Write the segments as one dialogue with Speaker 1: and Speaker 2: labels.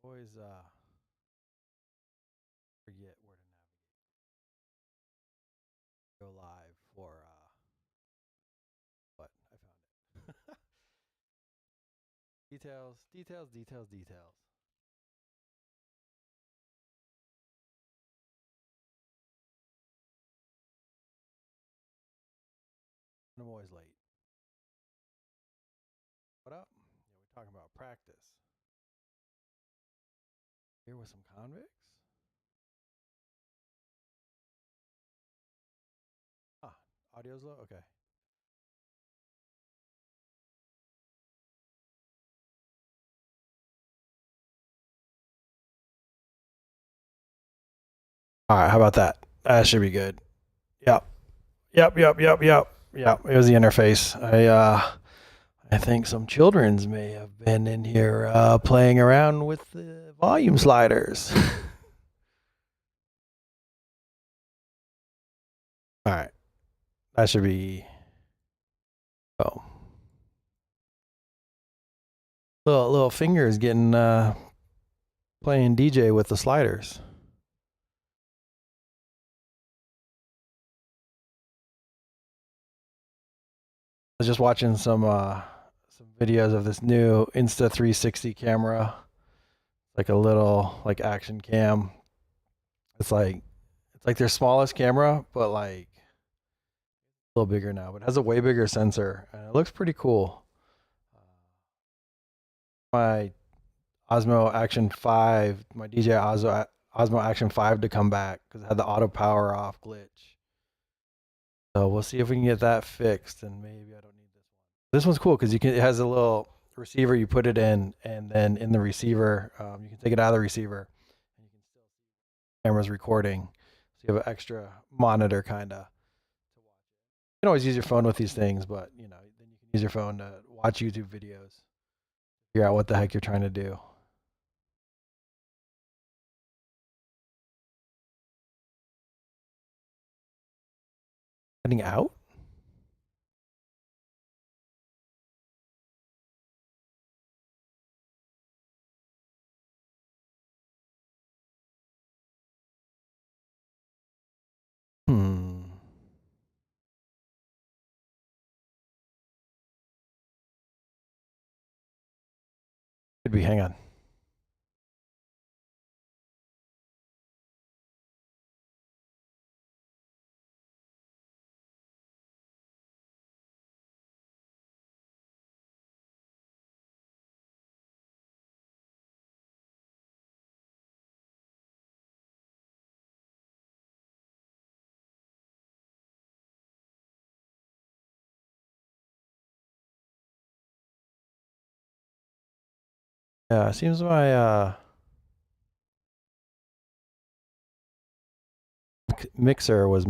Speaker 1: Always forget where to navigate. Go live for what? I found it. Details, details, details, details. I'm always late. What up? Yeah, we're talking about practice. Here with some convicts? Ah, audio's low? Okay. All right, how about that? That should be good. Yep. Yep. It was the interface. I think some children's may have been in here playing around with the volume sliders. All right. That should be. Oh. Little fingers getting playing DJ with the sliders. I was just watching some videos of this new Insta360 camera, like a little like action cam. It's like their smallest camera, but like a little bigger now. But it has a way bigger sensor, and it looks pretty cool. My Osmo Action 5, my DJI Osmo Action 5 to come back because it had the auto power off glitch. So we'll see if we can get that fixed, and maybe I don't need this one. This one's cool because it has a little receiver you put it in, and then in the receiver, you can take it out of the receiver, and you can still see the camera's recording. So you have an extra monitor kind of. You can always use your phone with these things, but then you can use your phone to watch YouTube videos, figure out what the heck you're trying to do. Heading out? Could be. Hang on. Yeah, it seems my mixer was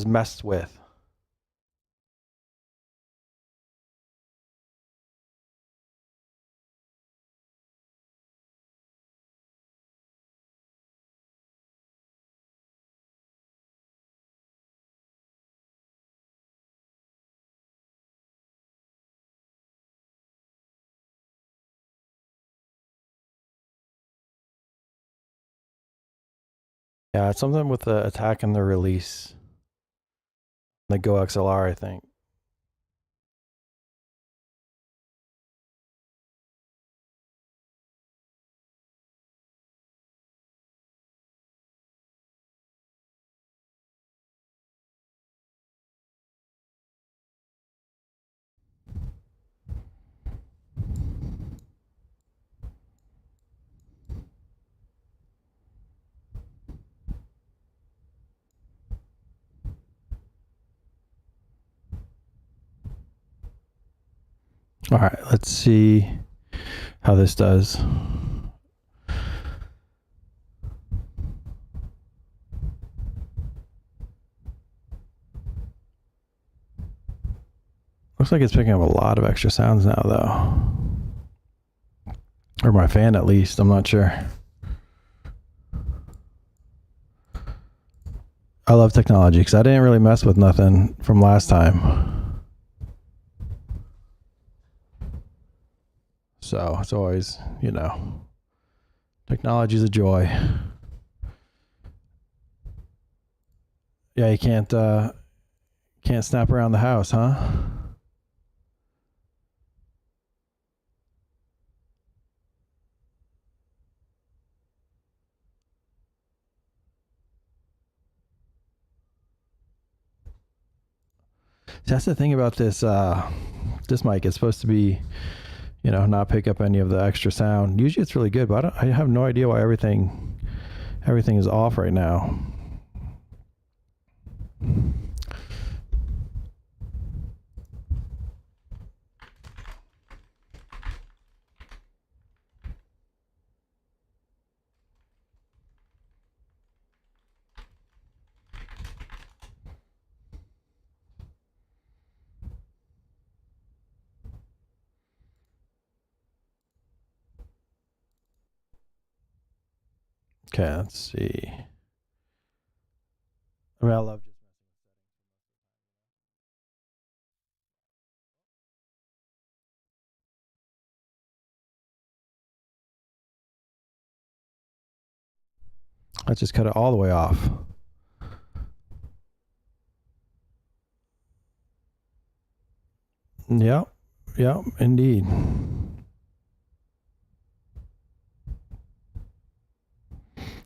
Speaker 1: messed with. Yeah, it's something with the attack and the release. The Go XLR, I think. All right, let's see how this does. Looks like it's picking up a lot of extra sounds now, though. Or my fan, at least. I'm not sure. I love technology because I didn't really mess with nothing from last time. So it's always, you know, technology's a joy. Yeah, you can't snap around the house, huh? That's the thing about this this mic. It's supposed to be, you know, not pick up any of the extra sound. Usually it's really good, but I have no idea why everything is off right now. Okay, let's see. I mean, I love just let's just cut it all the way off. Yep, indeed.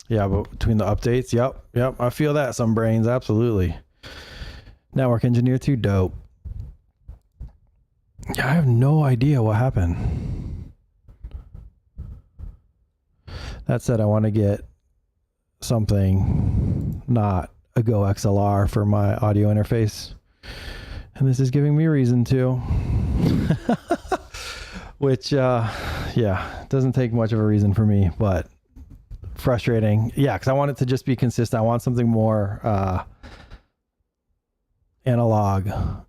Speaker 1: Yeah, but between the updates, yep, I feel that. Some brains, absolutely. Network engineer too, dope. Yeah, I have no idea what happened. That said, I want to get something not a Go XLR for my audio interface, and this is giving me a reason to. Which, yeah, doesn't take much of a reason for me, but frustrating. Yeah, because I want it to just be consistent. I want something more analog. I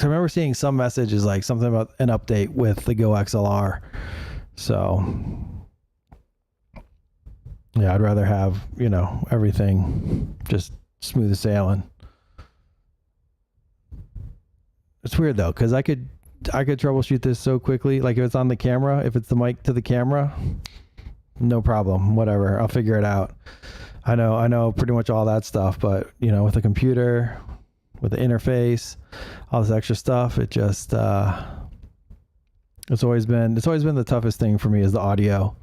Speaker 1: remember seeing some messages like something about an update with the Go XLR. So, yeah, I'd rather have, you know, everything just smooth sailing. It's weird though, because I could troubleshoot this so quickly. Like if it's on the camera, if it's the mic to the camera, no problem. Whatever, I'll figure it out. I know pretty much all that stuff, but you know, with a computer, with the interface, all this extra stuff, it just it's always been the toughest thing for me is the audio,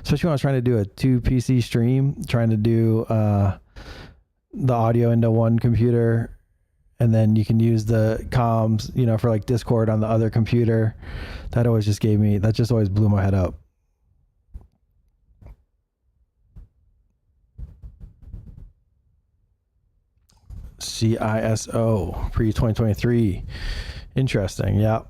Speaker 1: especially when I was trying to do a 2 PC stream, trying to do the audio into one computer, and then you can use the comms, you know, for like Discord on the other computer. That just always blew my head up. CISO pre 2023. Interesting. Yeah.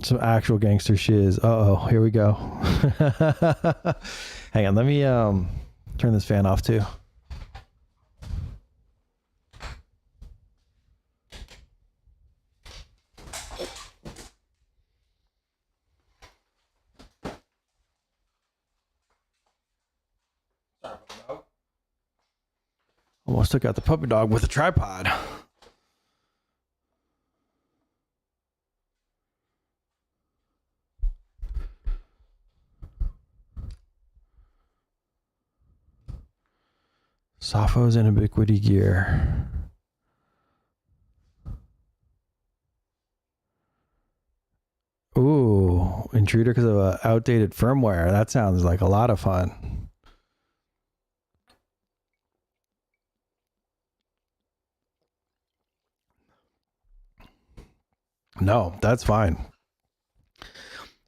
Speaker 1: Some actual gangster shiz. Uh-oh, here we go. Hang on, let me turn this fan off too. Almost took out the puppy dog with a tripod. Sophos and ubiquity gear. Ooh, intruder because of outdated firmware. That sounds like a lot of fun. No, that's fine.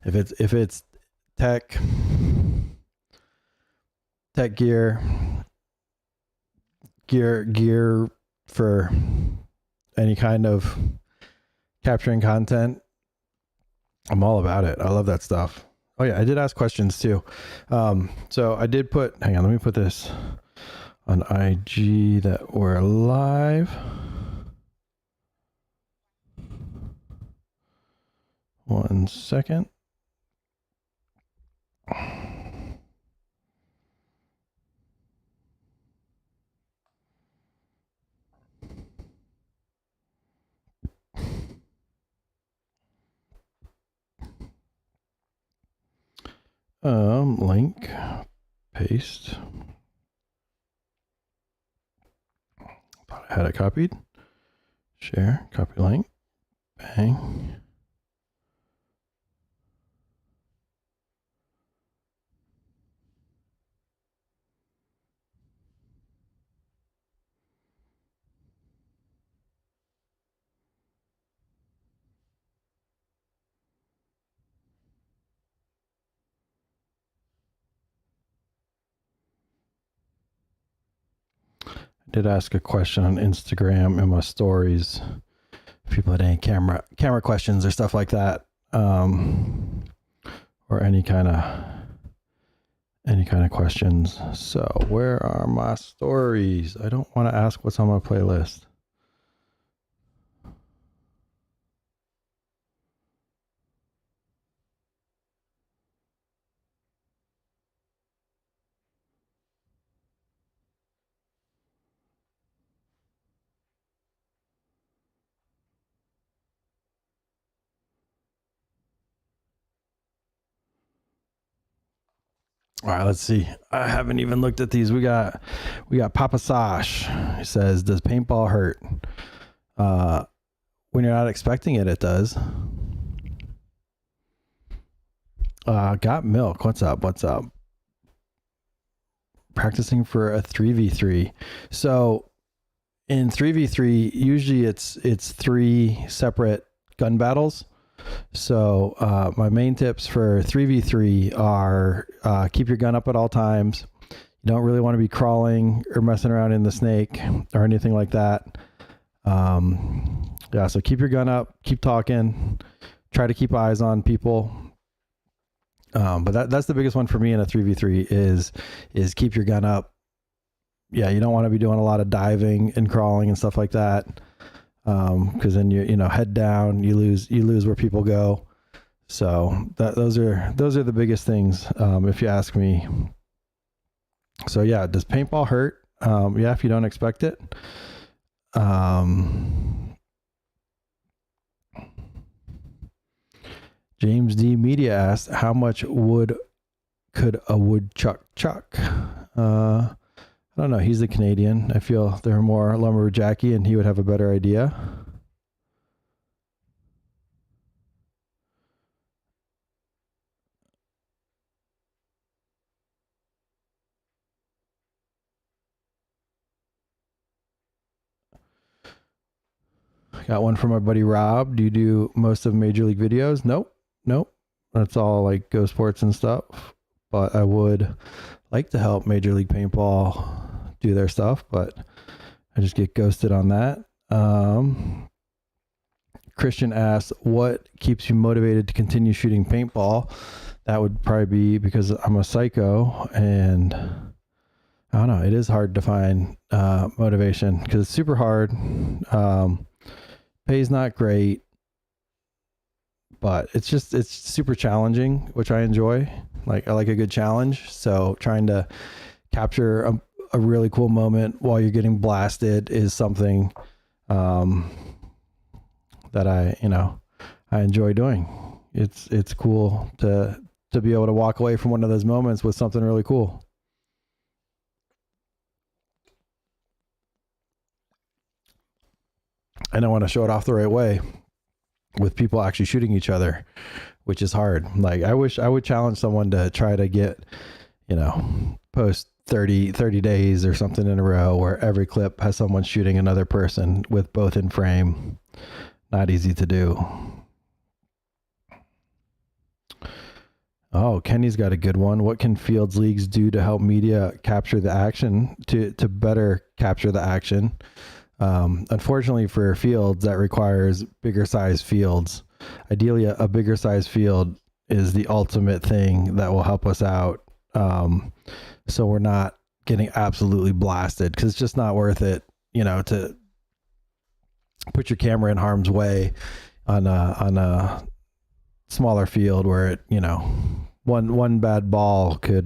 Speaker 1: If it's tech gear for any kind of capturing content, I'm all about it. I love that stuff. Oh yeah, I did ask questions too. So I did put, hang on, let me put this on IG that we're live. One second. Link, paste. Thought I had it copied. Share, copy link, bang. Did ask a question on Instagram in my stories. If people had any camera questions or stuff like that, or any kind of questions. So where are my stories? I don't want to ask what's on my playlist. All right, let's see. I haven't even looked at these. We got Papa Sash. He says, "Does paintball hurt?" When you're not expecting it, it does. Got milk. What's up? Practicing for a 3v3. So in 3v3, usually it's 3 separate gun battles. So my main tips for 3v3 are keep your gun up at all times. You don't really want to be crawling or messing around in the snake or anything like that. So keep your gun up, keep talking, try to keep eyes on people. But that's the biggest one for me in a 3v3 is keep your gun up. Yeah, you don't want to be doing a lot of diving and crawling and stuff like that. Because then you head down, you lose where people go. So those are the biggest things, if you ask me. So yeah, does paintball hurt? Yeah, if you don't expect it. James D. Media asked, how much wood could a woodchuck chuck? I don't know. He's a Canadian. I feel they're more lumberjacky and he would have a better idea. Got one from my buddy Rob. Do you do most of Major League videos? Nope. That's all like Go Sports and stuff. But I would like to help Major League Paintball do their stuff, but I just get ghosted on that. Christian asks, what keeps you motivated to continue shooting paintball? That would probably be because I'm a psycho, and I don't know, it is hard to find motivation because it's super hard. Pay's not great, but it's super challenging, which I enjoy. Like, I like a good challenge. So trying to capture a really cool moment while you're getting blasted is something that I enjoy doing. It's cool to be able to walk away from one of those moments with something really cool. And I want to show it off the right way with people actually shooting each other, which is hard. Like, I wish I would challenge someone to try to get, post 30 days or something in a row where every clip has someone shooting another person with both in frame. Not easy to do. Oh, Kenny's got a good one. What can Fields leagues do to help media capture the action, to better capture the action? Unfortunately for Fields, that requires bigger size fields. Ideally, a bigger size field is the ultimate thing that will help us out. So we're not getting absolutely blasted, because it's just not worth it, to put your camera in harm's way on a smaller field where it, one bad ball could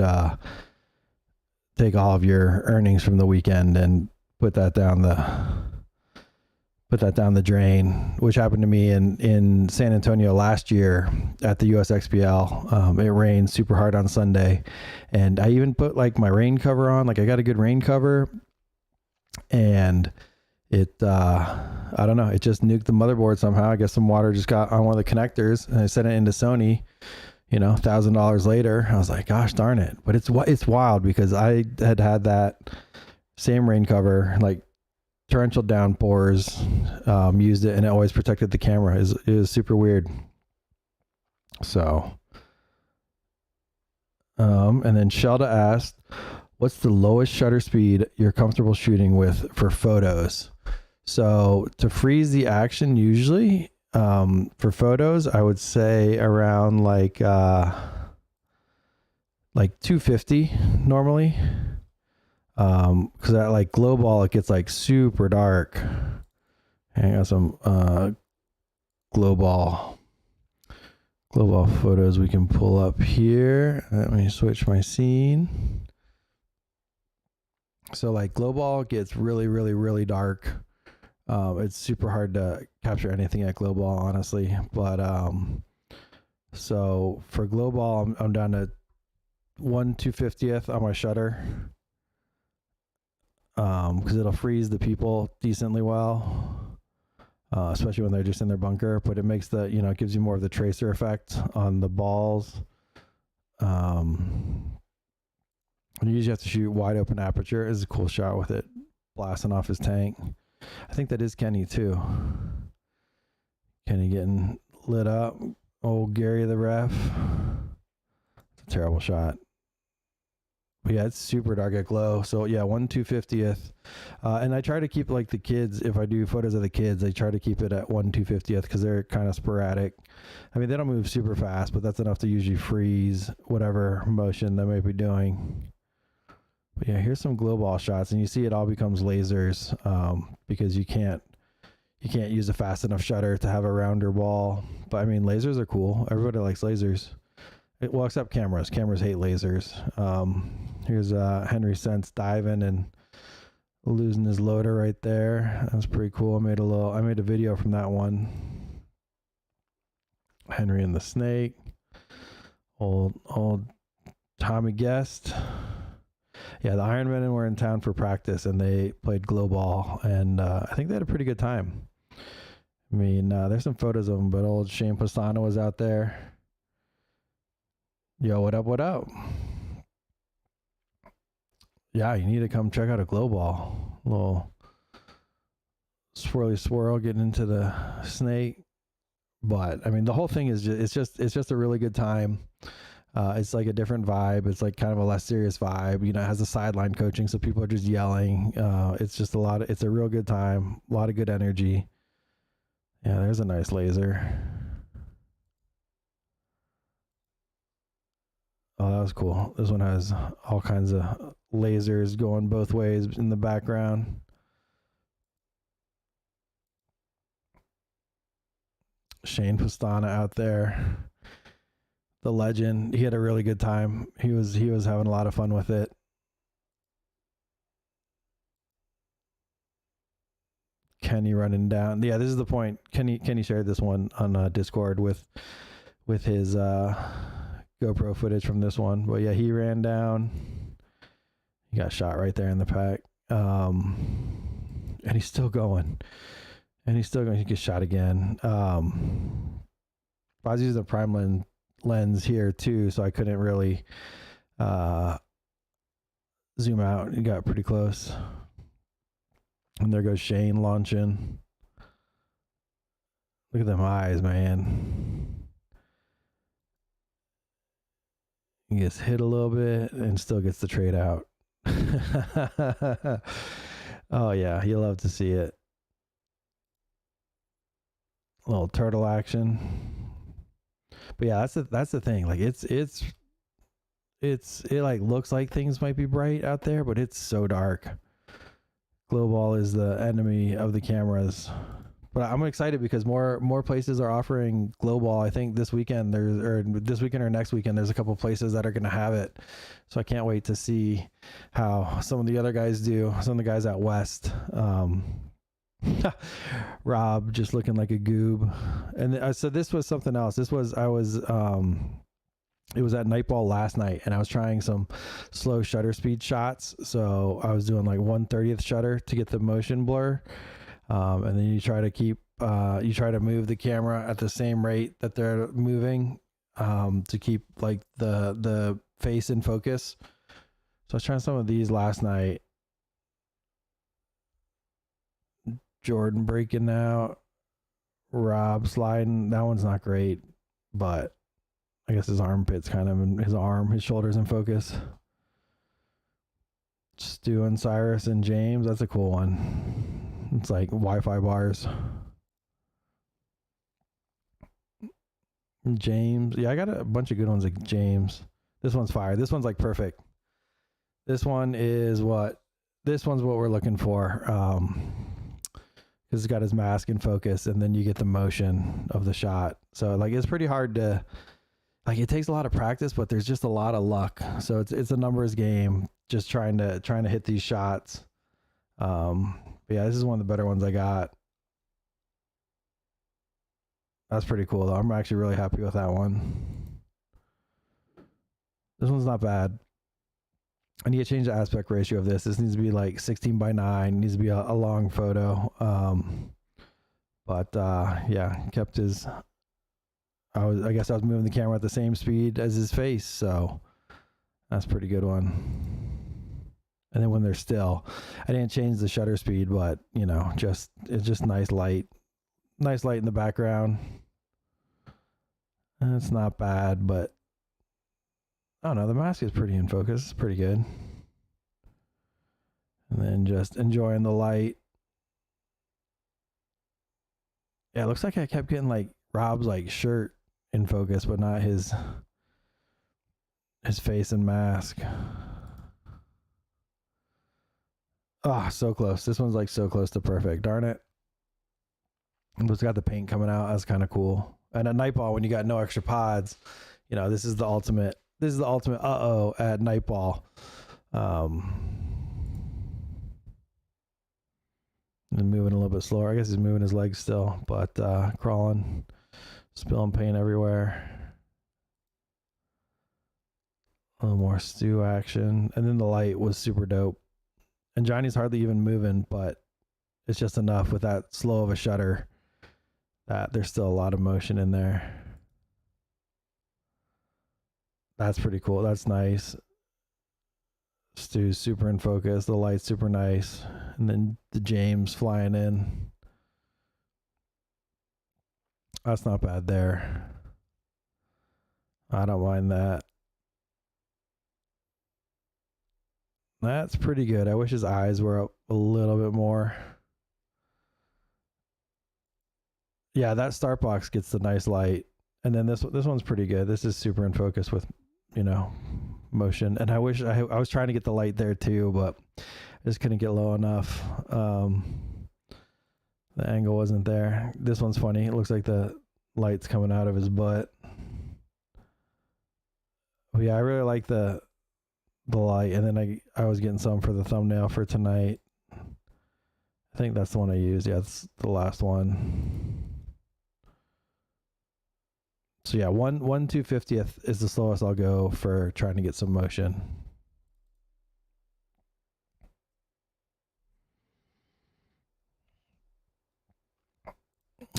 Speaker 1: take all of your earnings from the weekend and put that down the put that down the drain, which happened to me in San Antonio last year at the USXPL. It rained super hard on Sunday, and I even put like my rain cover on. Like I got a good rain cover, and it I don't know, it just nuked the motherboard somehow. I guess some water just got on one of the connectors, and I sent it into Sony. You know, $1,000 later, I was like, gosh darn it. But it's wild because I had that same rain cover, like torrential downpours, used it, and it always protected the camera. It was super weird. So, and then Shelda asked, what's the lowest shutter speed you're comfortable shooting with for photos? So to freeze the action, usually, for photos, I would say around like 250 normally. Cause at like glow ball, it gets like super dark. I got some, glow ball photos we can pull up here. Let me switch my scene. So like glow ball gets really, really, really dark. It's super hard to capture anything at glow ball, honestly. But so for glow ball, I'm down to 1/250th on my shutter, because it'll freeze the people decently well, especially when they're just in their bunker. But it makes the, you know, it gives you more of the tracer effect on the balls. And you usually have to shoot wide open aperture. It's a cool shot with it blasting off his tank. I think that is Kenny too. Kenny getting lit up. Old Gary the ref. It's a terrible shot. But yeah, it's super dark at glow. So yeah, 1/250th. And I try to keep like the kids, if I do photos of the kids, I try to keep it at 1/250th because they're kind of sporadic. I mean, they don't move super fast, but that's enough to usually freeze whatever motion they might be doing. But yeah, here's some glow ball shots, and you see it all becomes lasers, because you can't use a fast enough shutter to have a rounder ball. But I mean, lasers are cool. Everybody likes lasers. Well, except cameras. Cameras hate lasers. Here's Henry Sense diving and losing his loader right there. That was pretty cool. I made a video from that one. Henry and the snake. Old Tommy Guest. Yeah, the Ironmen were in town for practice, and they played glow ball, and I think they had a pretty good time. I mean, there's some photos of them, but old Shane Pastano was out there. Yo, what up, what up? Yeah, you need to come check out a glow ball. A little swirly swirl getting into the snake. But I mean, the whole thing is just, it's just a really good time. It's like a different vibe. It's like kind of a less serious vibe. You know, it has a sideline coaching, so people are just yelling. It's just it's a real good time. A lot of good energy. Yeah, there's a nice laser. Oh, that was cool. This one has all kinds of lasers going both ways in the background. Shane Pastana out there. The legend. He had a really good time. He was having a lot of fun with it. Kenny running down. Yeah, this is the point. Kenny shared this one on Discord with his GoPro footage from this one. But yeah, he ran down. He got shot right there in the pack. And he's still going. He gets shot again. I was using a prime lens here too, so I couldn't really zoom out. He got pretty close. And there goes Shane launching. Look at them eyes, man. He gets hit a little bit and still gets the trade out. Oh yeah, you love to see it. A little turtle action. But yeah, that's the thing. Like it like looks like things might be bright out there, but it's so dark. Glow ball is the enemy of the cameras. But I'm excited because more places are offering glow ball. I think this weekend or next weekend there's a couple places that are going to have it. So I can't wait to see how some of the other guys do. Some of the guys out west. Rob just looking like a goob. And so this was something else. It was at Nightball last night, and I was trying some slow shutter speed shots. So I was doing like 1/30th shutter to get the motion blur. And then you try to move the camera at the same rate that they're moving, to keep like the face in focus. So I was trying some of these last night. Jordan breaking out, Rob sliding. That one's not great, but I guess his armpit's kind of in his shoulders in focus. Stu and Cyrus and James. That's a cool one. It's like Wi-Fi bars. James. Yeah, I got a bunch of good ones like James. This one's fire. This one's like perfect. This one's what we're looking for. Because it's got his mask in focus, and then you get the motion of the shot. So like it's pretty hard to, like, it takes a lot of practice, but there's just a lot of luck. So it's a numbers game, just trying to hit these shots. But yeah, this is one of the better ones I got. That's pretty cool though. I'm actually really happy with that one. This one's not bad. I need to change the aspect ratio of this. This needs to be like 16:9. It needs to be a long photo. Yeah, kept his. I guess I was moving the camera at the same speed as his face, so that's a pretty good one. And then when they're still, I didn't change the shutter speed, but you know, it's just nice light in the background. And it's not bad, but I don't know. The mask is pretty in focus. It's pretty good. And then just enjoying the light. Yeah, it looks like I kept getting like Rob's like shirt in focus, but not his face and mask. Oh, so close. This one's like so close to perfect. Darn it. It's got the paint coming out. That's kind of cool. And at Nightball, when you got no extra pods, you know, this is the ultimate at Nightball. And moving a little bit slower. I guess he's moving his legs still, but crawling, spilling paint everywhere. A little more Stu action. And then the light was super dope. And Johnny's hardly even moving, but it's just enough with that slow of a shutter that there's still a lot of motion in there. That's pretty cool. That's nice. Stu's super in focus. The light's super nice. And then the James flying in. That's not bad there. I don't mind that. That's pretty good. I wish his eyes were up a little bit more. Yeah, that start box gets the nice light. And then this one's pretty good. This is super in focus with, you know, motion. And I wish I was trying to get the light there too, but I just couldn't get low enough. The angle wasn't there. This one's funny. It looks like the light's coming out of his butt. But yeah, I really like the light. And then I was getting some for the thumbnail for tonight. I think that's the one I used. Yeah, it's the last one. So yeah, 1/250th is the slowest I'll go for trying to get some motion.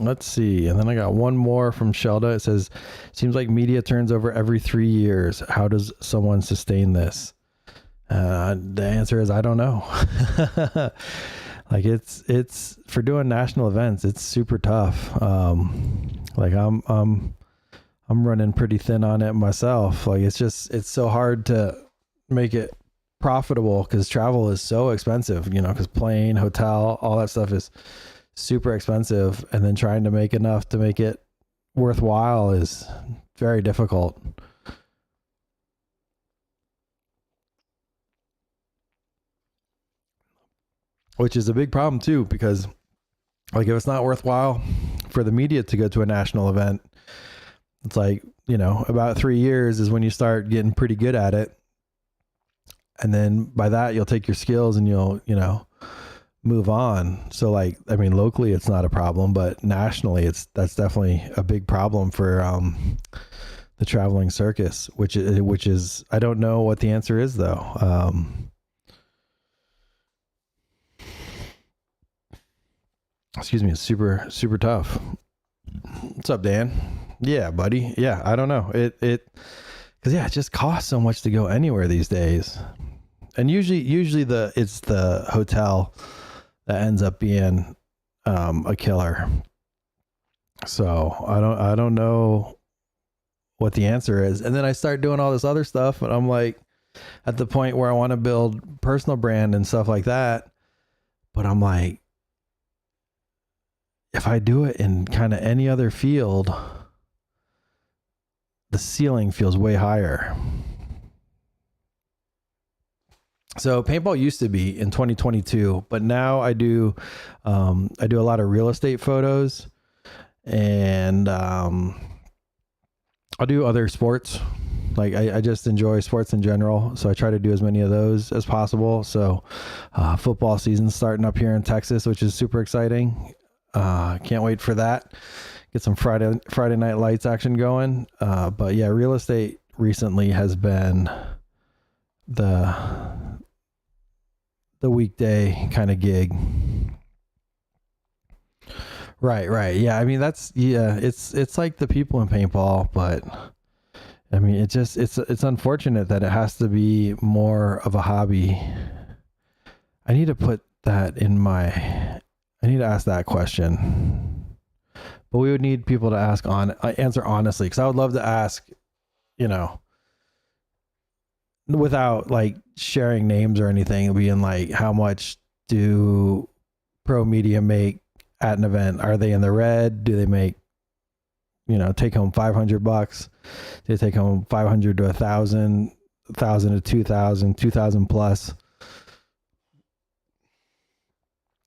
Speaker 1: Let's see. And then I got one more from Shelda. It says, seems like media turns over every 3 years. How does someone sustain this? The answer is, I don't know. Like it's for doing national events, it's super tough. Like I'm running pretty thin on it myself. Like it's so hard to make it profitable because travel is so expensive, you know, because plane, hotel, all that stuff is super expensive. And then trying to make enough to make it worthwhile is very difficult. Which is a big problem too, because like if it's not worthwhile for the media to go to a national event, it's like, you know, about 3 years is when you start getting pretty good at it. And then by that, you'll take your skills and you'll, you know, move on. So like, I mean, locally it's not a problem, but nationally that's definitely a big problem for the traveling circus, which is I don't know what the answer is though. Excuse me, it's super tough. What's up, Dan? Yeah, buddy. Yeah, I don't know. Because yeah, it just costs so much to go anywhere these days, and usually it's the hotel that ends up being a killer. So I don't know what the answer is. And then I start doing all this other stuff, and I'm like at the point where I want to build personal brand and stuff like that, but I'm like, if I do it in kind of any other field, the ceiling feels way higher. So paintball used to be in 2022, but now I do a lot of real estate photos, and I'll do other sports. Like I just enjoy sports in general, so I try to do as many of those as possible. So football season's starting up here in Texas, which is super exciting. Can't wait for that. Get some Friday Night Lights action going. But yeah, real estate recently has been the weekday kind of gig. Right. Yeah. I mean, it's like the people in paintball, but I mean, it's unfortunate that it has to be more of a hobby. I need to put that I need to ask that question, but we would need people to answer honestly. Cause I would love to ask, without like sharing names or anything, being like, how much do pro media make at an event? Are they in the red? Do they make, take home $500? Do they take home 500 to 1,000, 1,000 to 2,000, 2,000 plus?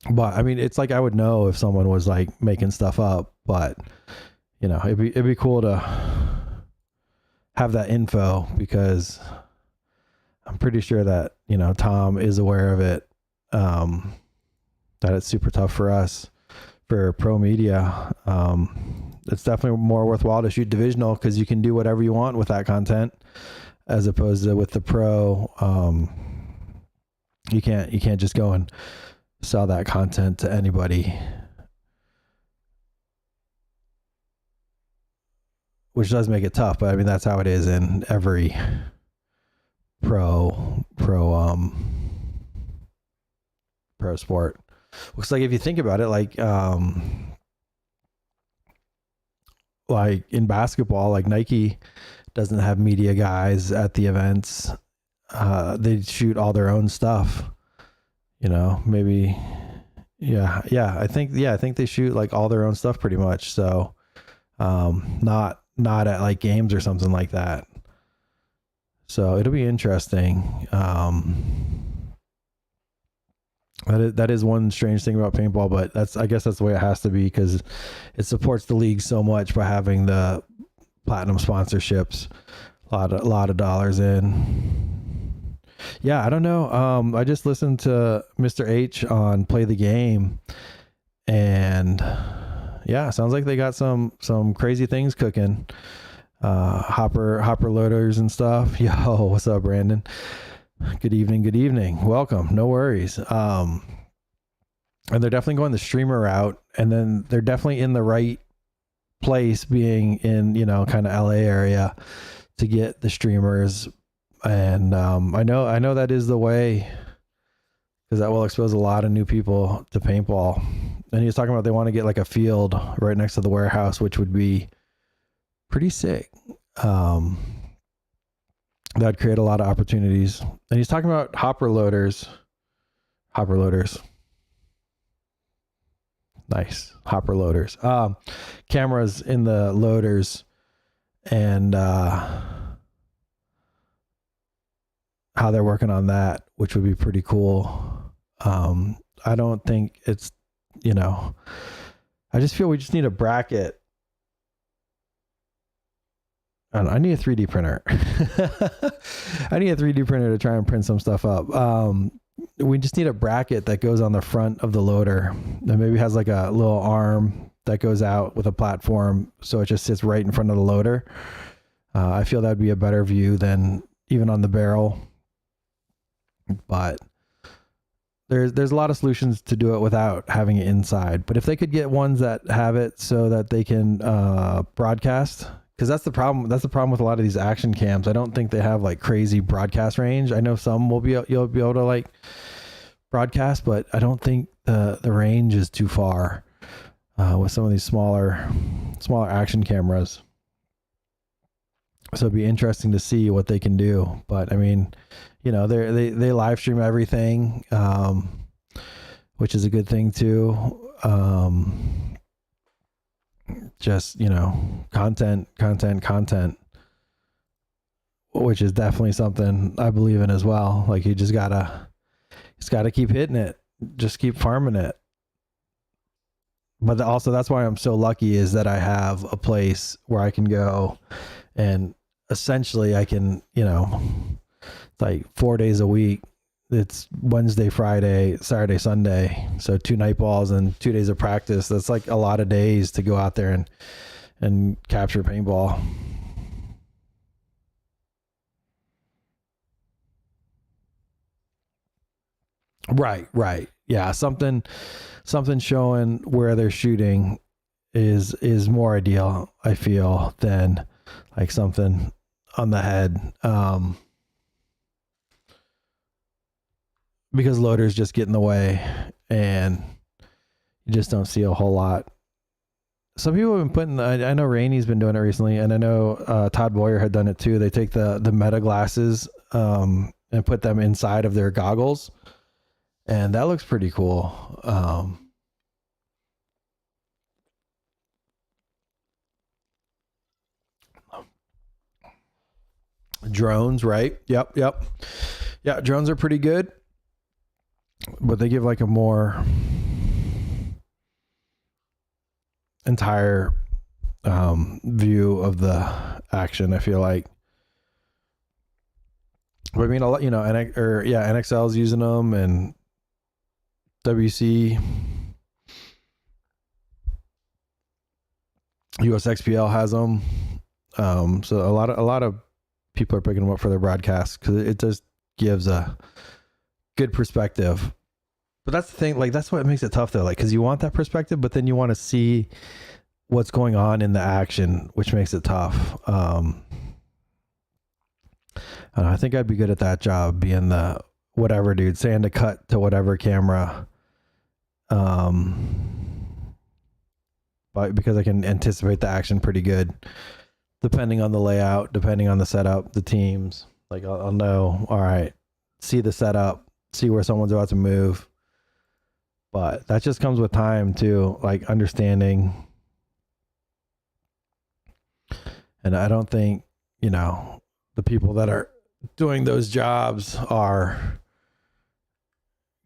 Speaker 1: But I mean, it's like I would know if someone was like making stuff up, but it'd be cool to have that info, because I'm pretty sure that Tom is aware of it. That it's super tough for us for pro media. It's definitely more worthwhile to shoot divisional because you can do whatever you want with that content, as opposed to with the pro. You can't just go and sell that content to anybody, which does make it tough. But I mean, that's how it is in every pro sport. Looks like if you think about it, like in basketball, like Nike doesn't have media guys at the events. They shoot all their own stuff. Maybe, yeah. I think they shoot like all their own stuff pretty much. So, not at like games or something like that. So it'll be interesting. That is one strange thing about paintball, but I guess that's the way it has to be, because it supports the league so much by having the platinum sponsorships, a lot of dollars in. Yeah, I don't know. I just listened to Mr. H on Play the Game, and yeah, sounds like they got some crazy things cooking. Hopper loaders and stuff. Yo, what's up, Brandon? Good evening. Welcome. No worries. And they're definitely going the streamer route, and then they're definitely in the right place, being in kind of LA area, to get the streamers. And I know that is the way, because that will expose a lot of new people to paintball. And he was talking about they want to get like a field right next to the warehouse, which would be pretty sick. That'd create a lot of opportunities. And he's talking about hopper loaders. Nice. Hopper loaders. Cameras in the loaders, and how they're working on that, which would be pretty cool. I don't think it's, I just feel we just need a bracket. I need a 3D printer. I need a 3D printer to try and print some stuff up. we just need a bracket that goes on the front of the loader that maybe has like a little arm that goes out with a platform, so it just sits right in front of the loader. I feel that'd be a better view than even on the barrel, but there's a lot of solutions to do it without having it inside. But if they could get ones that have it so that they can broadcast, because that's the problem. That's the problem with a lot of these action cams. I don't think they have like crazy broadcast range. I know some you'll be able to like broadcast, but I don't think the range is too far with some of these smaller action cameras. So it'd be interesting to see what they can do. But I mean, you know, they live stream everything, which is a good thing too. Just, you know, content, which is definitely something I believe in as well. Like you just gotta keep hitting it, just keep farming it. But also that's why I'm so lucky is that I have a place where I can go and essentially I can, you know, like 4 days a week. It's Wednesday, Friday, Saturday, Sunday. So 2 night balls and 2 days of practice. That's like a lot of days to go out there and capture paintball. Right. Yeah, something showing where they're shooting is more ideal, I feel, than like something on the head. Because loaders just get in the way and you just don't see a whole lot. Some people have been putting, I know Rainey's been doing it recently, and I know Todd Boyer had done it too. They take the meta glasses and put them inside of their goggles, and that looks pretty cool. Drones, right? Yep. Yeah, drones are pretty good, but they give like a more entire view of the action, I feel like. But I mean, a lot, you know, NXL's using them, and WC, USXPL has them. So a lot of people are picking them up for their broadcasts because it just gives a good perspective. But that's the thing, like that's what makes it tough though, like because you want that perspective, but then you want to see what's going on in the action, which makes it tough. I think I'd be good at that job, being the whatever dude, saying to cut to whatever camera. But because I can anticipate the action pretty good, depending on the layout, depending on the setup, the teams. Like I'll know, all right, see the setup, see where someone's about to move. But that just comes with time too, like understanding. And I don't think, you know, the people that are doing those jobs are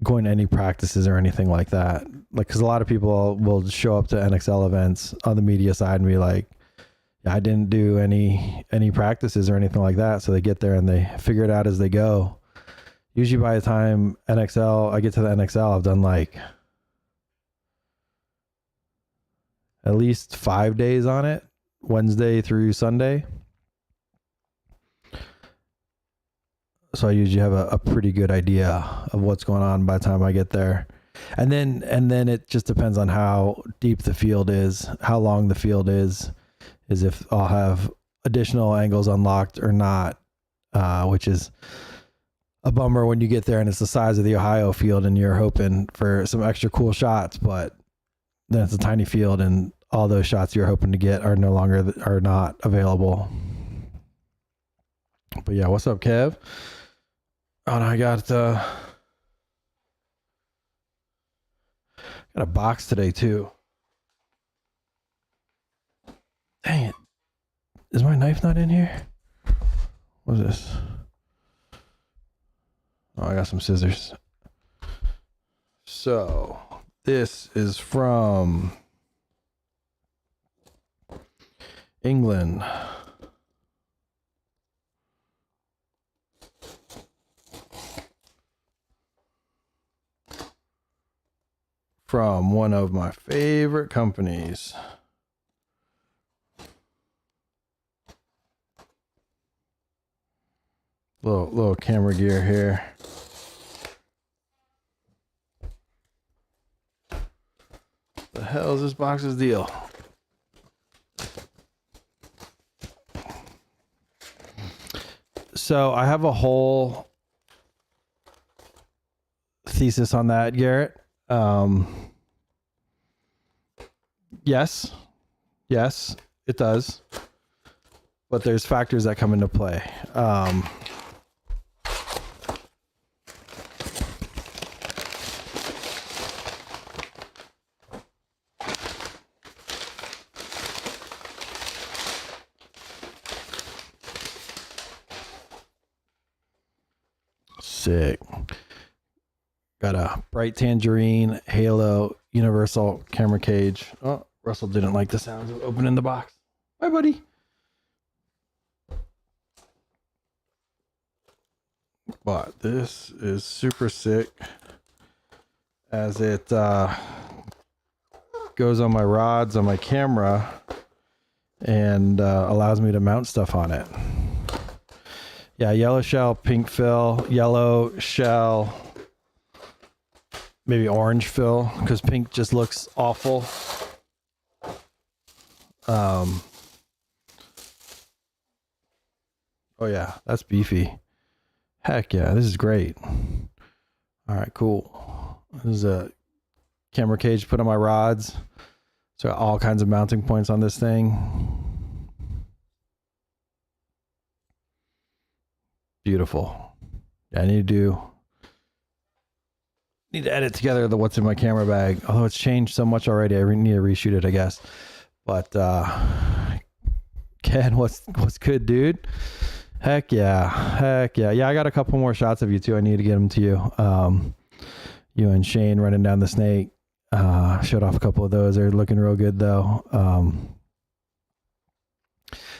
Speaker 1: going to any practices or anything like that. Like, because a lot of people will show up to NXL events on the media side and be like, yeah, I didn't do any practices or anything like that. So they get there and they figure it out as they go. Usually by the time I get to the NXL, I've done like at least 5 days on it, Wednesday through Sunday. So I usually have a pretty good idea of what's going on by the time I get there. And then it just depends on how deep the field is, how long the field is if I'll have additional angles unlocked or not, which is a bummer when you get there and it's the size of the Ohio field and you're hoping for some extra cool shots, but then it's a tiny field and all those shots you're hoping to get are not available. But yeah, what's up, Kev? Oh, no, I got a box today too. Dang it. Is my knife not in here? What is this? Oh, I got some scissors. So, this is from England. from one of my favorite companies. Little camera gear here. The hell is this box's deal? So I have a whole thesis on that, Garrett. Yes, it does. But there's factors that come into play. Sick. Got a bright tangerine halo universal camera cage. Oh, Russell didn't like the sounds of opening the box. Bye, buddy. But this is super sick as it goes on my rods on my camera and allows me to mount stuff on it. Yeah, yellow shell, pink fill, yellow shell, maybe orange fill, because pink just looks awful. Oh yeah, that's beefy. Heck yeah, this is great. All right, cool. This is a camera cage to put on my rods. So all kinds of mounting points on this thing. Beautiful. Yeah, I need to edit together the what's in my camera bag. Although it's changed so much already, I need to reshoot it, I guess. But Ken, what's good, dude? Heck yeah. Yeah, I got a couple more shots of you too. I need to get them to you. You and Shane running down the snake. Showed off a couple of those. They're looking real good though.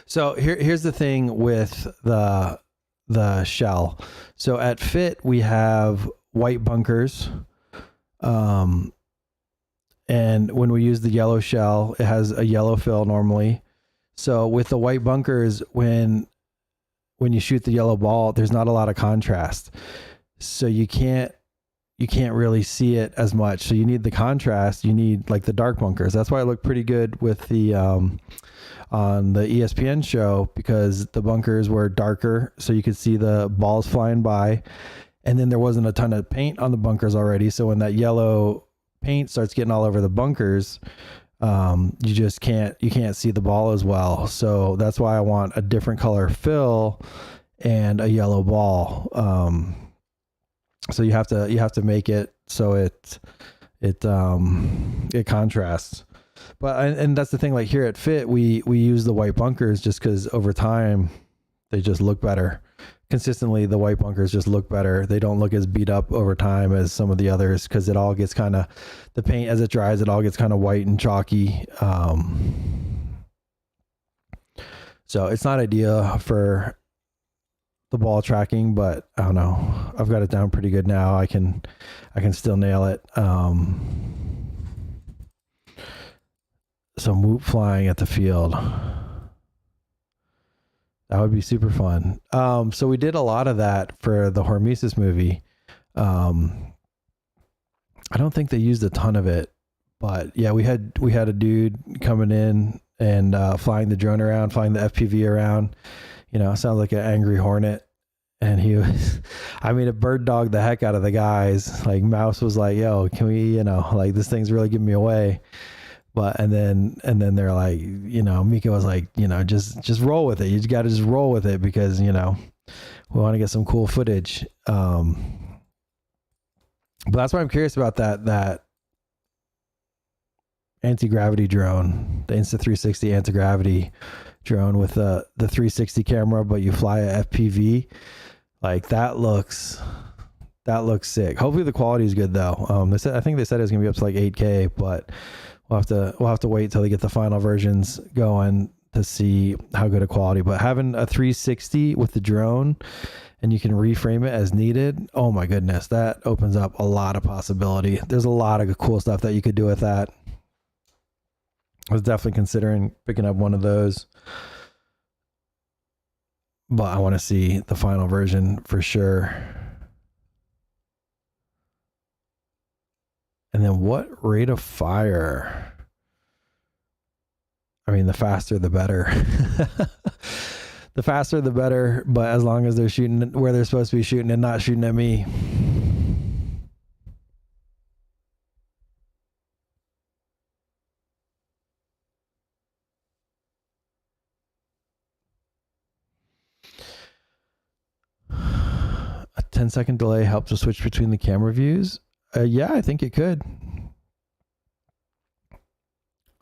Speaker 1: So here's the thing with the shell. So at Fit we have white bunkers, and when we use the yellow shell, it has a yellow fill normally. So with the white bunkers, when you shoot the yellow ball, there's not a lot of contrast, so you can't really see it as much. So you need the contrast. You need like the dark bunkers. That's why it looked pretty good with the on the ESPN show, because the bunkers were darker so you could see the balls flying by, and then there wasn't a ton of paint on the bunkers already. So when that yellow paint starts getting all over the bunkers, you can't see the ball as well. So that's why I want a different color fill and a yellow ball. So you have to make it so it contrasts. But and that's the thing, like here at Fit, we use the white bunkers just because over time they just look better. Consistently, the white bunkers just look better. They don't look as beat up over time as some of the others, because it all gets kind of, the paint as it dries, it all gets kind of white and chalky. So it's not ideal for the ball tracking, but I don't know. I've got it down pretty good now. I can still nail it. So Moop flying at the field. That would be super fun. So we did a lot of that for the Hormesis movie. I don't think they used a ton of it, but yeah, we had a dude coming in and flying the drone around, flying the FPV around. You know, sounds like an angry hornet. And he was, I mean, it bird dogged the heck out of the guys. Like Mouse was like, yo, can we, like this thing's really giving me away. But, and then they're like, Mika was like, just roll with it. You got to just roll with it because, we want to get some cool footage. But that's why I'm curious about that anti-gravity drone, the Insta360 anti-gravity drone with the 360 camera, but you fly a FPV. Like that looks sick. Hopefully the quality is good though. I think they said it was gonna be up to like 8K, but we'll have to wait till they get the final versions going to see how good a quality. But having a 360 with the drone and you can reframe it as needed, oh my goodness, that opens up a lot of possibility. There's a lot of cool stuff that you could do with that. I was definitely considering picking up one of those, but I want to see the final version for sure. And then what rate of fire? I mean, the faster the better. The faster the better, but as long as they're shooting where they're supposed to be shooting and not shooting at me. A 10-second delay helps to switch between the camera views. Yeah, I think it could.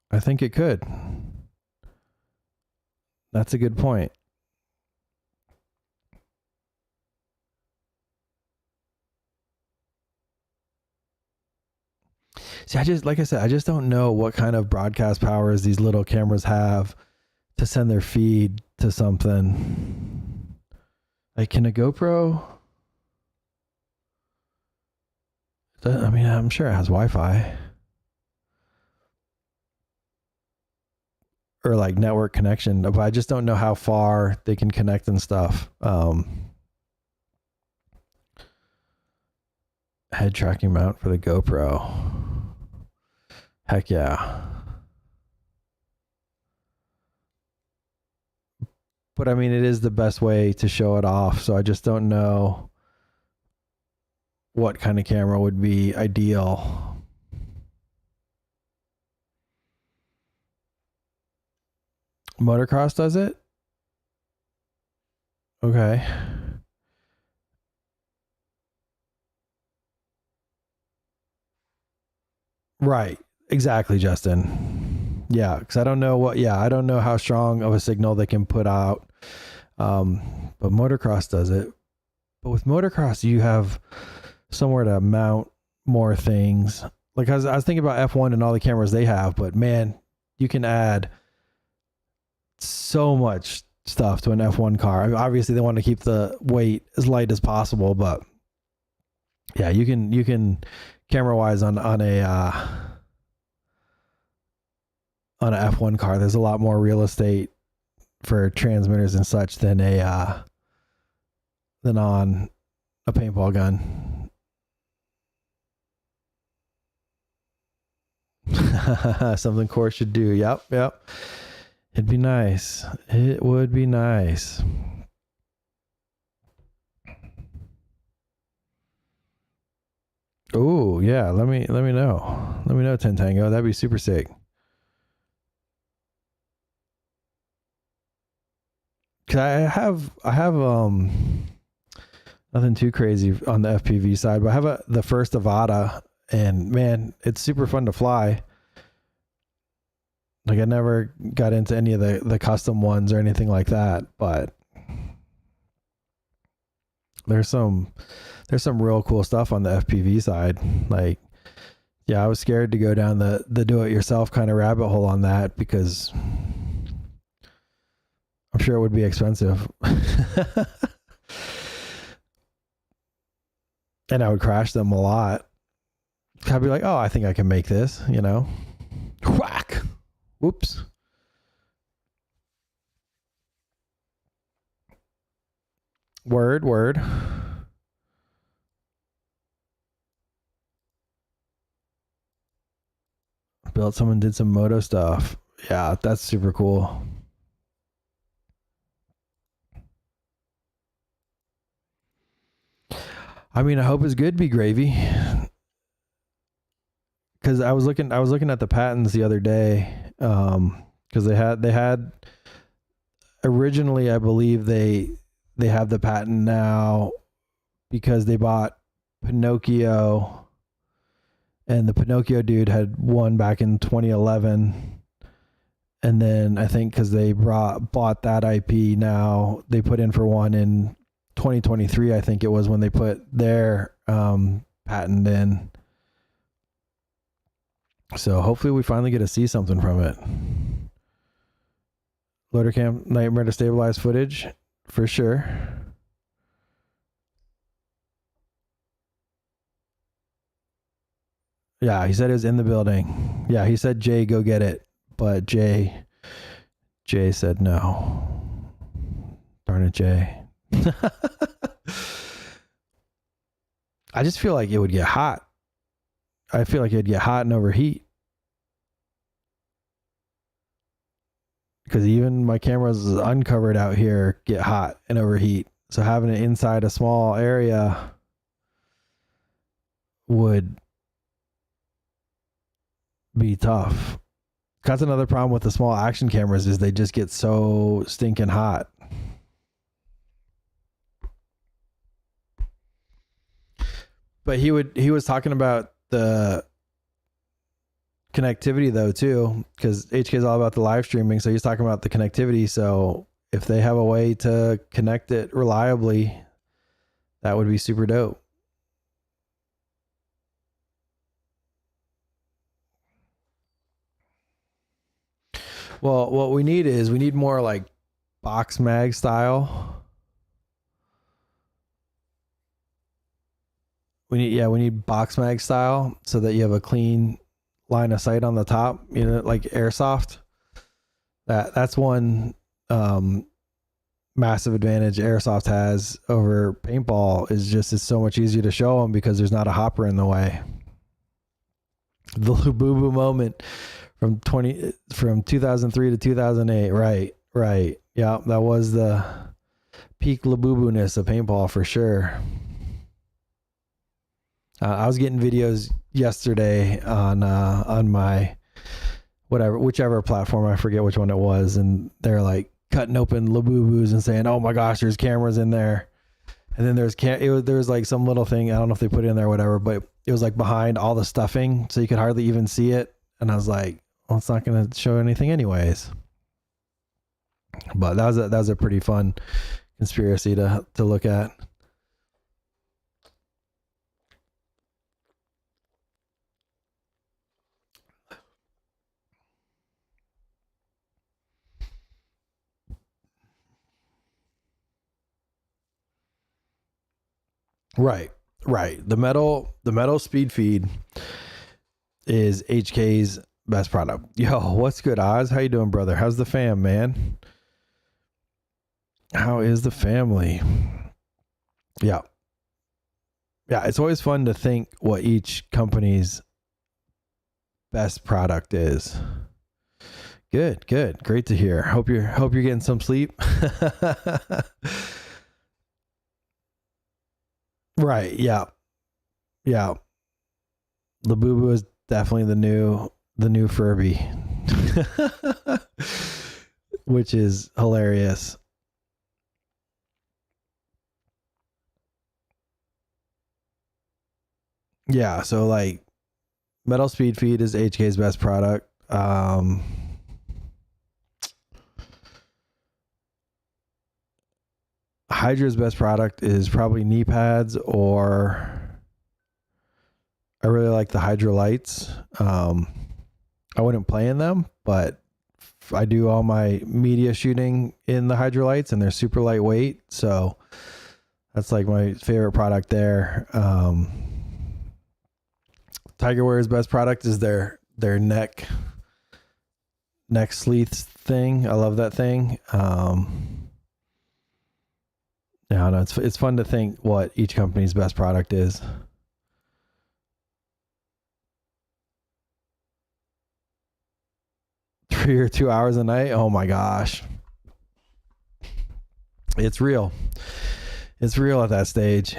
Speaker 1: I think it could. That's a good point. See, like I said, I just don't know what kind of broadcast powers these little cameras have to send their feed to something. Like, can a GoPro? I mean, I'm sure it has Wi-Fi. Or like network connection, but I just don't know how far they can connect and stuff. Head tracking mount for the GoPro. Heck yeah. But I mean, it is the best way to show it off. So I just don't know what kind of camera would be ideal. Motocross does it? Okay. Right. Exactly, Justin. Yeah, because I don't know I don't know how strong of a signal they can put out. But motocross does it. But with motocross, you have somewhere to mount more things. Like I was thinking about F1 and all the cameras they have, but man, you can add so much stuff to an F1 car. I mean, obviously they want to keep the weight as light as possible, but yeah, you can camera wise on a F1 car, there's a lot more real estate for transmitters and such than on a paintball gun. Something Core should do. Yep. It'd be nice. It would be nice. Oh yeah, let me know. Let me know, Ten Tango. That'd be super sick. Cause I have nothing too crazy on the FPV side, but I have the first Avata, and man, it's super fun to fly. Like I never got into any of the custom ones or anything like that, but there's some real cool stuff on the FPV side. Like, yeah, I was scared to go down the do-it-yourself kind of rabbit hole on that because I'm sure it would be expensive. And I would crash them a lot. I'd be like, oh, I think I can make this, you know? Whack! Whoops. Word. Built someone did some moto stuff. Yeah, that's super cool. I mean, I hope it's good, be gravy. Because I was looking at the patents the other day. Because they had originally, I believe they have the patent now because they bought Pinocchio, and the Pinocchio dude had won back in 2011. And then I think because they bought that IP, now they put in for one in 2023, I think it was, when they put their patent in. So hopefully we finally get to see something from it. Loader cam nightmare to stabilize footage for sure. Yeah, he said it was in the building. Yeah, he said Jay go get it, but Jay said no. Darn it, Jay. I just feel like it would get hot. I feel like it'd get hot and overheat. Because even my cameras uncovered out here get hot and overheat. So having it inside a small area would be tough. That's another problem with the small action cameras is they just get so stinking hot. But he was talking about the connectivity though too, because HK is all about the live streaming. So he's talking about the connectivity. So if they have a way to connect it reliably, that would be super dope. Well, what we need more like box mag style. We need box mag style so that you have a clean line of sight on the top, you know, like airsoft. That's one massive advantage airsoft has over paintball is just it's so much easier to show them because there's not a hopper in the way. The Labubu moment from 2003 to 2008, right. Yeah, that was the peak Labubu-ness of paintball for sure. I was getting videos yesterday on my whichever platform, I forget which one it was, and they're like cutting open Labubus and saying, "Oh my gosh, there's cameras in there." And then there was like some little thing, I don't know if they put it in there or whatever, but it was like behind all the stuffing, so you could hardly even see it. And I was like, "Well, it's not going to show anything anyways." But that was a pretty fun conspiracy to look at. Right. The metal speed feed is HK's best product. Yo, what's good, Oz? How you doing, brother? How's the fam, man? How is the family? Yeah. It's always fun to think what each company's best product is. Good. Great to hear. Hope you're getting some sleep. Right. Yeah. Labubu is definitely the new Furby, which is hilarious. Yeah. So like metal speed feed is HK's best product. Hydra's best product is probably knee pads, or I really like the Hydra lights. I wouldn't play in them, but I do all my media shooting in the Hydra lights, and they're super lightweight. So that's like my favorite product there. Tigerware's best product is their neck sleeves thing. I love that thing. Yeah, no, it's fun to think what each company's best product is. 3 or 2 hours a night. Oh my gosh. It's real. It's real at that stage.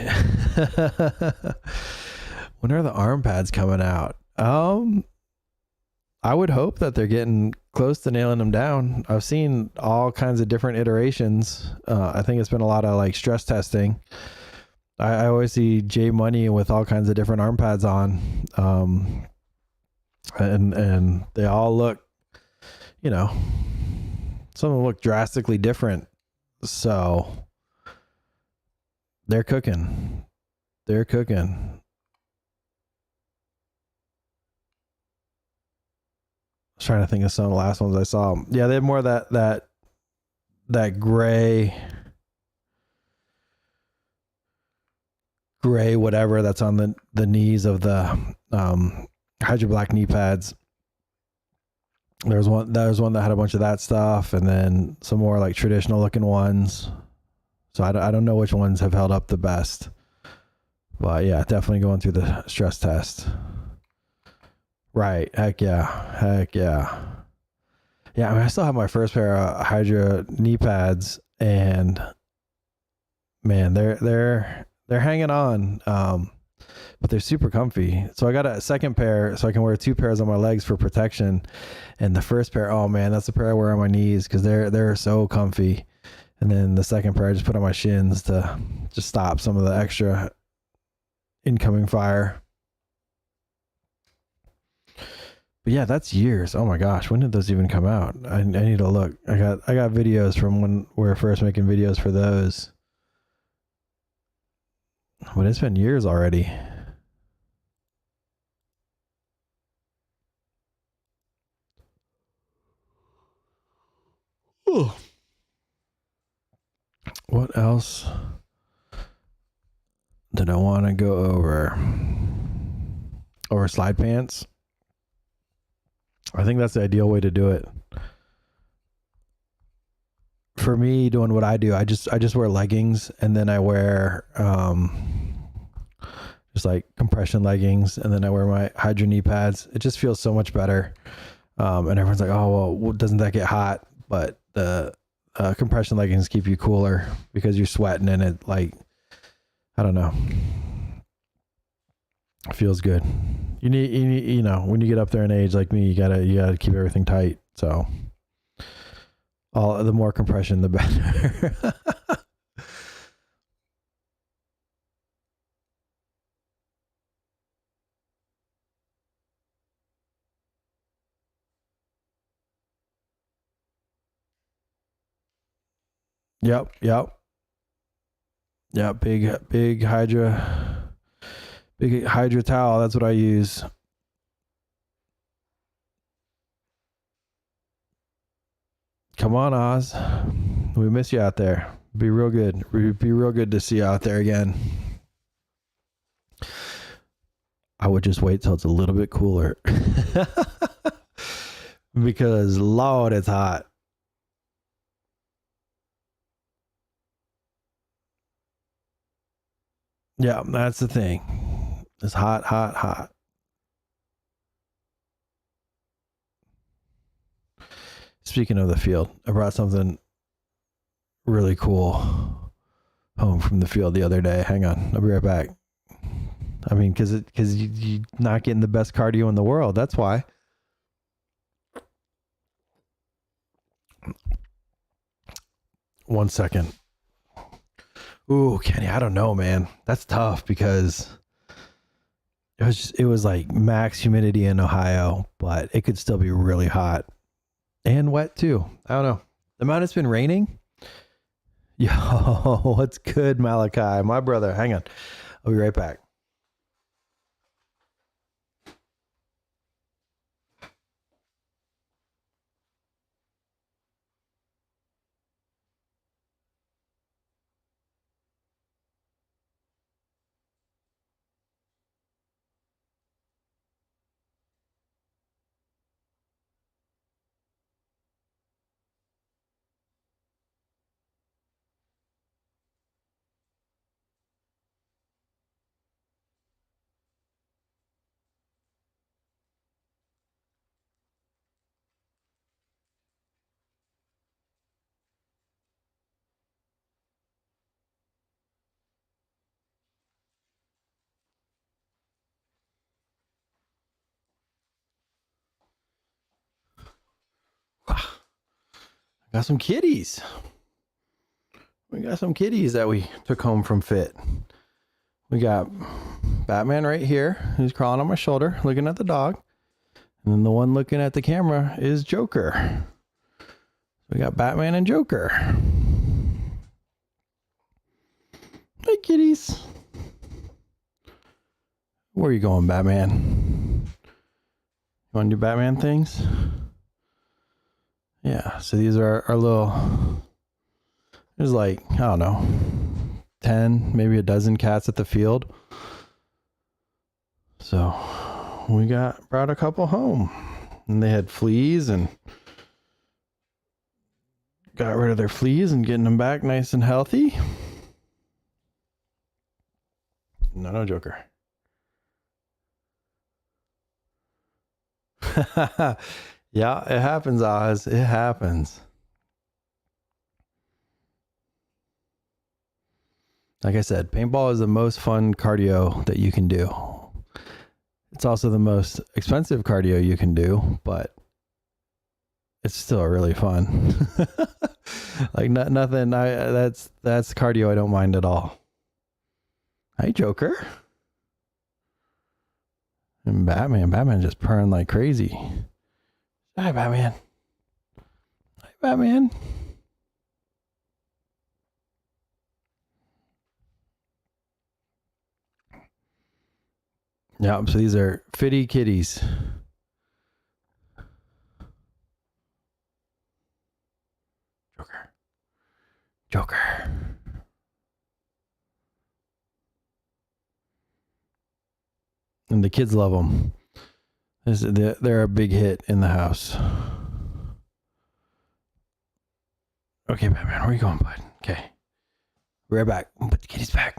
Speaker 1: When are the arm pads coming out? I would hope that they're getting close to nailing them down. I've seen all kinds of different iterations. I think it's been a lot of like stress testing. I always see J Money with all kinds of different arm pads on. And they all look, you know, some of them look drastically different. So they're cooking. I was trying to think of some of the last ones I saw. Yeah, they have more of that that gray whatever that's on the knees of the Hydro Black knee pads. There was one that had a bunch of that stuff, and then some more like traditional looking ones. So I don't know which ones have held up the best, but yeah, definitely going through the stress test. Right? Heck yeah. Yeah, I mean, I still have my first pair of Hydra knee pads, and man, they're hanging on. But they're super comfy. So I got a second pair so I can wear 2 pairs on my legs for protection. And the first pair, oh man, that's the pair I wear on my knees because they're so comfy. And then the second pair I just put on my shins to just stop some of the extra incoming fire. But yeah, that's years. Oh my gosh, when did those even come out? I need to look. I got videos from when we were first making videos for those. But it's been years already. Ooh. What else did I want to go over? Over slide pants. I think that's the ideal way to do it. For me, doing what I do, I just wear leggings, and then I wear just like compression leggings, and then I wear my Hydro knee pads. It just feels so much better. And everyone's like, oh, well, doesn't that get hot? But the compression leggings keep you cooler because you're sweating, and it, like, I don't know, it feels good. You need, you know, when you get up there in age like me, you gotta keep everything tight. So the more compression, the better. Yep. Yeah, big Hydra towel. That's what I use. Come on, Oz. We miss you out there. Be real good. Be real good to see you out there again. I would just wait till it's a little bit cooler. Because Lord, it's hot. Yeah, that's the thing. It's hot. Speaking of the field, I brought something really cool home from the field the other day. Hang on, I'll be right back. I mean, because you're not getting the best cardio in the world. That's why. One second. Ooh, Kenny, I don't know, man. That's tough because it was like max humidity in Ohio, but it could still be really hot and wet too. I don't know. The amount it's been raining. Yo, what's good, Malachi? My brother. Hang on. I'll be right back. Got some kitties. We got some kitties that we took home from Fit. We got Batman right here, who's crawling on my shoulder, looking at the dog. And then the one looking at the camera is Joker. We got Batman and Joker. Hey, kitties. Where are you going, Batman? You want to do Batman things? Yeah, so these are our little There's like, I don't know, 10, maybe a dozen cats at the field. So we brought a couple home, and they had fleas, and got rid of their fleas and getting them back nice and healthy. No, Joker. Yeah, it happens, Oz. It happens. Like I said, paintball is the most fun cardio that you can do. It's also the most expensive cardio you can do, but it's still really fun. Like nothing. That's cardio I don't mind at all. Hey, Joker. And Batman just purring like crazy. Hi, Batman. Hi, Batman. Yeah, so these are fitty kitties. Joker. And the kids love them. They're a big hit in the house. Okay, Batman, where are you going, bud? Okay. We're right back. Put the kitties back.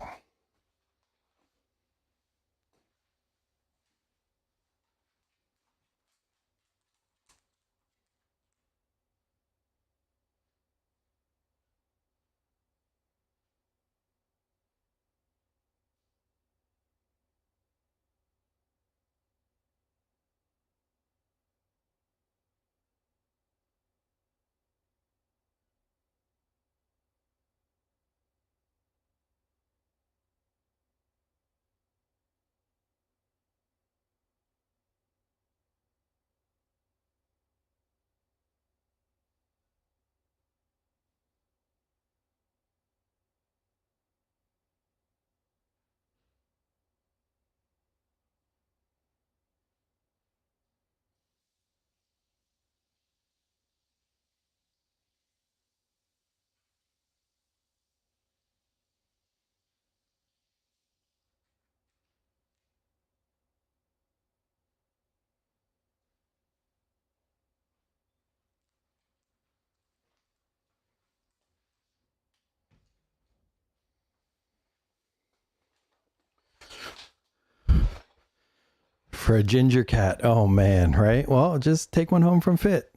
Speaker 1: For a ginger cat. Oh, man, right? Well, just take one home from Fit.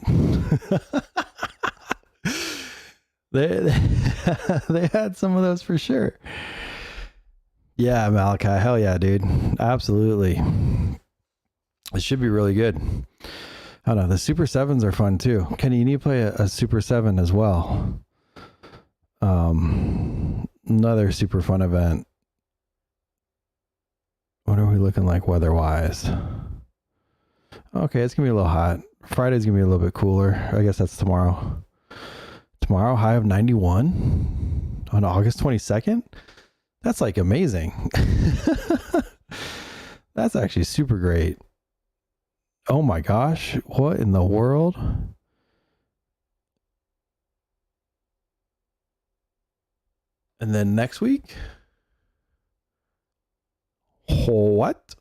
Speaker 1: they had some of those for sure. Yeah, Malachi. Hell yeah, dude. Absolutely. It should be really good. I don't know. The Super 7s are fun too. Kenny, you need to play a Super 7 as well. Another super fun event. What are we looking like weather-wise? Okay, it's going to be a little hot. Friday's going to be a little bit cooler. I guess that's tomorrow. Tomorrow, high of 91 on August 22nd. That's like amazing. That's actually super great. Oh my gosh. What in the world? And then next week? What?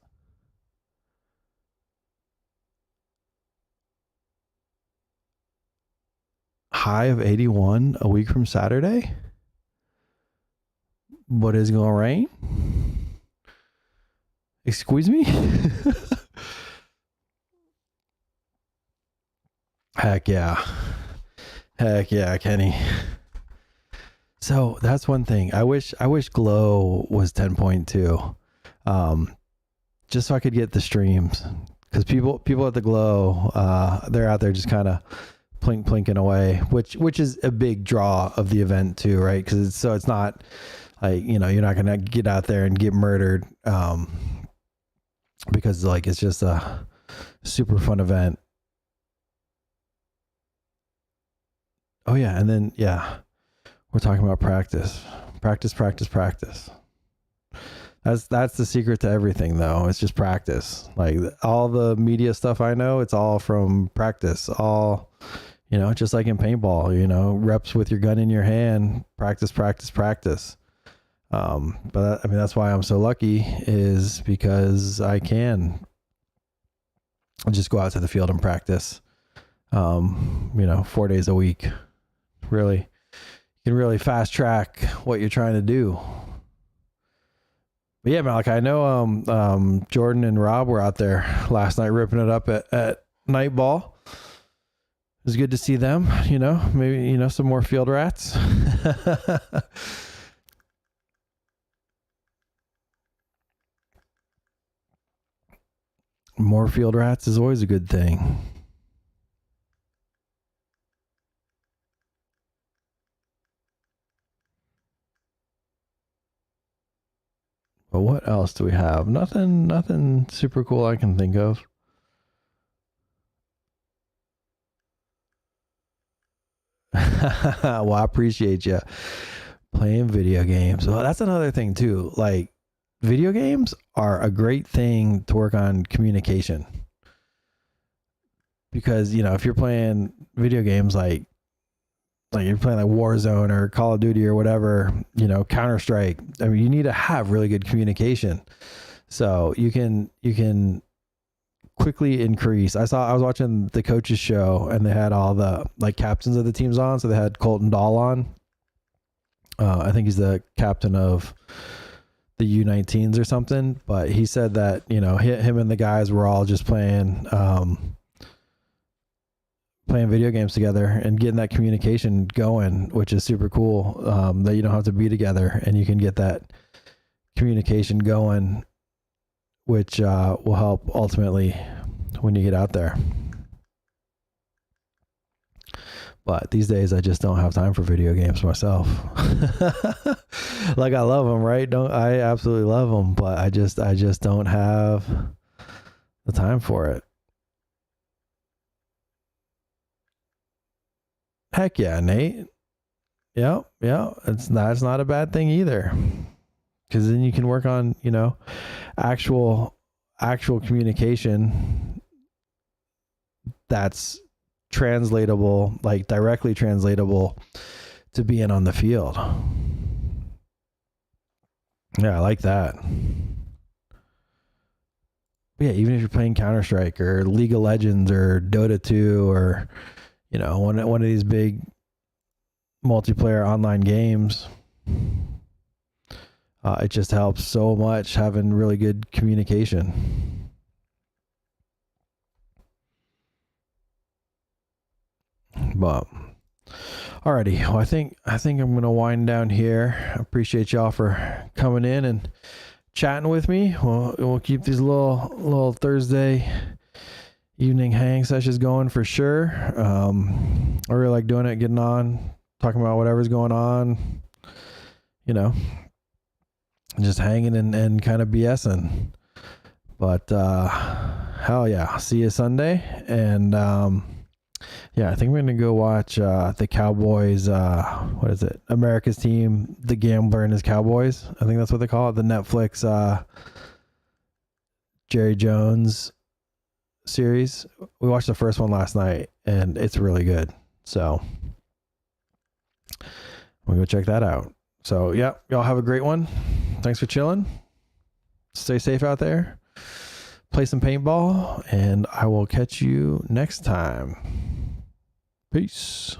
Speaker 1: High of 81 a week from Saturday? What is going to rain? Excuse me? Heck yeah. Heck yeah, Kenny. So that's one thing. I wish Glow was 10.2. Just so I could get the streams. Because people at the Glow, they're out there just kind of plinking away, which is a big draw of the event too, right? Because it's not like, you're not gonna get out there and get murdered, because like it's just a super fun event. Oh yeah, and then we're talking about practice. That's the secret to everything, though. It's just practice. Like all the media stuff I know, it's all from practice. All, You know, just like in paintball, you know, reps with your gun in your hand, practice, practice, practice. But I mean, that's why I'm so lucky, is because I can just go out to the field and practice, you know, 4 days a week. Really, you can really fast track what you're trying to do. But yeah, Malik, I know Jordan and Rob were out there last night ripping it up at night ball. It was good to see them, you know, maybe, you know, some more field rats. More field rats is always a good thing. But what else do we have? Nothing super cool I can think of. Well, I appreciate you playing video games. Well, that's another thing too. Like, video games are a great thing to work on communication. Because, you know, if you're playing video games like you're playing like Warzone or Call of Duty or whatever, you know, Counter-Strike, I mean, you need to have really good communication. So you can quickly increase. I was watching the coaches show, and they had all the like captains of the teams on. So they had Colton Dahl on. I think he's the captain of the U19s or something, but he said that, you know, him and the guys were all just playing video games together and getting that communication going, which is super cool. That you don't have to be together and you can get that communication going, which will help ultimately when you get out there. But these days I just don't have time for video games myself. Like, I love them, right? I absolutely love them, but I just don't have the time for it. Heck yeah, Nate. Yeah. It's not a bad thing either. Because then you can work on, you know, actual communication that's translatable, like directly translatable to being on the field. Yeah, I like that. But yeah, even if you're playing Counter-Strike or League of Legends or Dota 2 or, you know, one of these big multiplayer online games, it just helps so much having really good communication. But alrighty, well, I think I'm gonna wind down here. I appreciate y'all for coming in and chatting with me. We'll keep these little Thursday evening hang sessions going for sure. I really like doing it, getting on, talking about whatever's going on, you know, just hanging and kind of BSing. But hell yeah, see you Sunday. And yeah, I think we're gonna go watch the Cowboys. What is it? America's Team, The Gambler and His Cowboys. I think that's what they call it. The Netflix Jerry Jones series. We watched the first one last night, and it's really good. So we'll go check that out. So yeah, y'all have a great one. Thanks for chilling. Stay safe out there. Play some paintball, and I will catch you next time. Peace.